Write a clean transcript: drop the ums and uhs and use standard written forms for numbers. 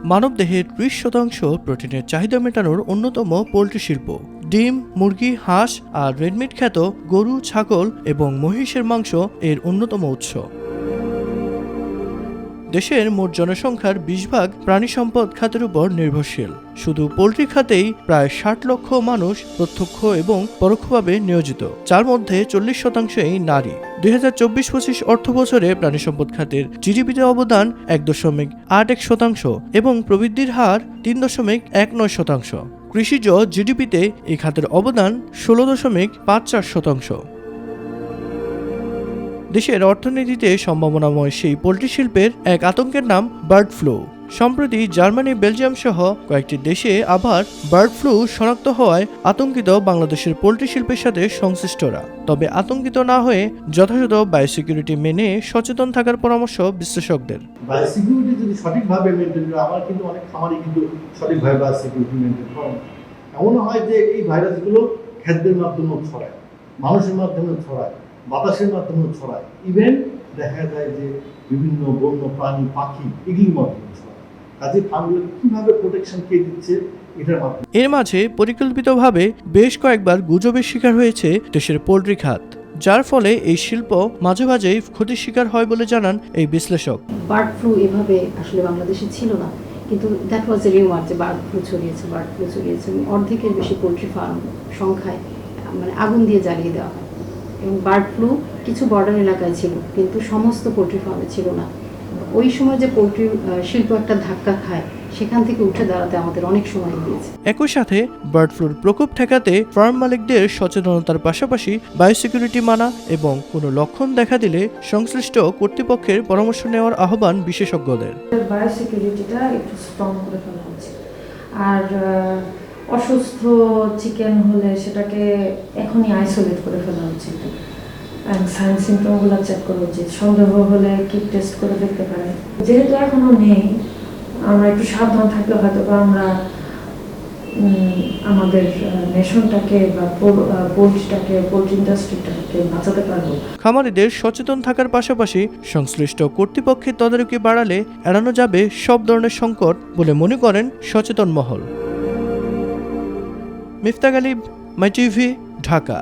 মানবদেহের 30% প্রোটিনের চাহিদা মেটানোর অন্যতম পোল্ট্রি শিল্প। ডিম, মুরগি, হাঁস আর রেডমিট খ্যাত গরু, ছাগল এবং মহিষের মাংস এর অন্যতম উৎস। দেশের মোট জনসংখ্যার 20% প্রাণী সম্পদ খাতের উপর নির্ভরশীল। শুধু পোল্ট্রি খাতেই প্রায় 60 লক্ষ মানুষ প্রত্যক্ষ এবং পরোক্ষভাবে নিয়োজিত, যার মধ্যে 40%ই নারী। 2024-25 অর্থ বছরে প্রাণী সম্পদ খাতের জিডিপিতে অবদান 1.81% এবং প্রবৃদ্ধির হার 3.19%। কৃষিজ জিডিপিতে এই খাতের অবদান 16.54%। দেশের অর্থনীতিতে সম্ভাবনাময় সেই পোল্ট্রি শিল্পের এক আতঙ্কের নাম বার্ড ফ্লু। সম্প্রতি জার্মানি, বেলজিয়াম সহ কয়েকটি দেশে আবার বার্ড ফ্লু শনাক্ত হওয়ায় আতঙ্কিত বাংলাদেশের পোল্ট্রি শিল্পের সাথে সংশ্লিষ্টরা। তবে আতঙ্কিত না হয়ে যথাযথ বায়োসিকিউরিটি মেনে সচেতন থাকার পরামর্শ বিশ্লেষকদের। বায়োসিকিউরিটি যদি সঠিকভাবে মেনটেন করে, আমার কিন্তু অনেক খামারই কিন্তু সঠিকভাবে বায়োসিকিউরিটি মেনটেন করে। এমন হয় যে এই ভাইরাসগুলো খাদ্যের মাধ্যমেও ছড়ায়, মানুষের মাধ্যমেও ছড়ায়, বাতাসের মাধ্যমেও ছড়ায়, ইভেন দেখা যায় যে বিভিন্ন বন্য প্রাণী, পাখি এগুলির মাধ্যমে ছড়ায়। কাজে ফার্মগুলো কিভাবে প্রোটেকশন কে দিচ্ছে এটার মাধ্যমে। এর মাঝে পরিকল্পিতভাবে বেশ কয়েকবার গুজবের শিকার হয়েছে দেশের পোল্ট্রি খাত, যার ফলে এই শিল্প মাঝে মাঝেই ক্ষতির শিকার হয় বলে জানান এই বিশ্লেষক। বার্ড ফ্লু এভাবে আসলে বাংলাদেশে ছিল না, কিন্তু দ্যাট ওয়াজ এ রিউমার যে বার্ড ফ্লু ছড়িয়েছে। অর্ধেকের বেশি পোলট্রি ফার্ম সংখ্যায় মানে আগুন দিয়ে জ্বালিয়ে দেওয়া হয়। এবং বার্ড ফ্লু কিছু বর্ডার এলাকায় ছিল, কিন্তু সমস্ত পোলট্রি ফার্মে ছিল না। ওই সময় যে পোলট্রি শিল্প একটা ধাক্কা খায়, সেখান থেকে উঠে দাঁড়াতে আমাদের অনেক সময় দিয়েছে। একই সাথে বার্ড ফ্লুর প্রকোপ ঠেকাতে ফার্ম মালিকদের সচেতনতার পাশাপাশি বায়োসিকিউরিটি মানা এবং কোনো লক্ষণ দেখা দিলে সংশ্লিষ্ট কর্তৃপক্ষের পরামর্শ নেওয়ার আহ্বান বিশেষজ্ঞদের। বায়োসিকিউরিটিটা একটু স্ট্রং করে ফেলা হচ্ছে। আর অসুস্থ চিকেন হলে সেটাকে এখনই আইসোলেট করে ফেলা উচিত। সাইন সিমটমগুলো চেক করা উচিত। সন্দেহ হলে কিট টেস্ট করে দেখতে পারে। যেহেতু এখনো নেই, আমরা একটু সাবধান থাকলে হয়তো আমরা আমাদের নেশনটাকে বা পোল্ট্রি ইন্ডাস্ট্রিটাকে বাঁচাতে পারবো। খামারিদের সচেতন থাকার পাশাপাশি সংশ্লিষ্ট কর্তৃপক্ষের তদারকি বাড়ালে এড়ানো যাবে সব ধরনের সংকট বলে মনে করেন সচেতন মহল। মিফতা গালিব, মাই টিভি, ঢাকা।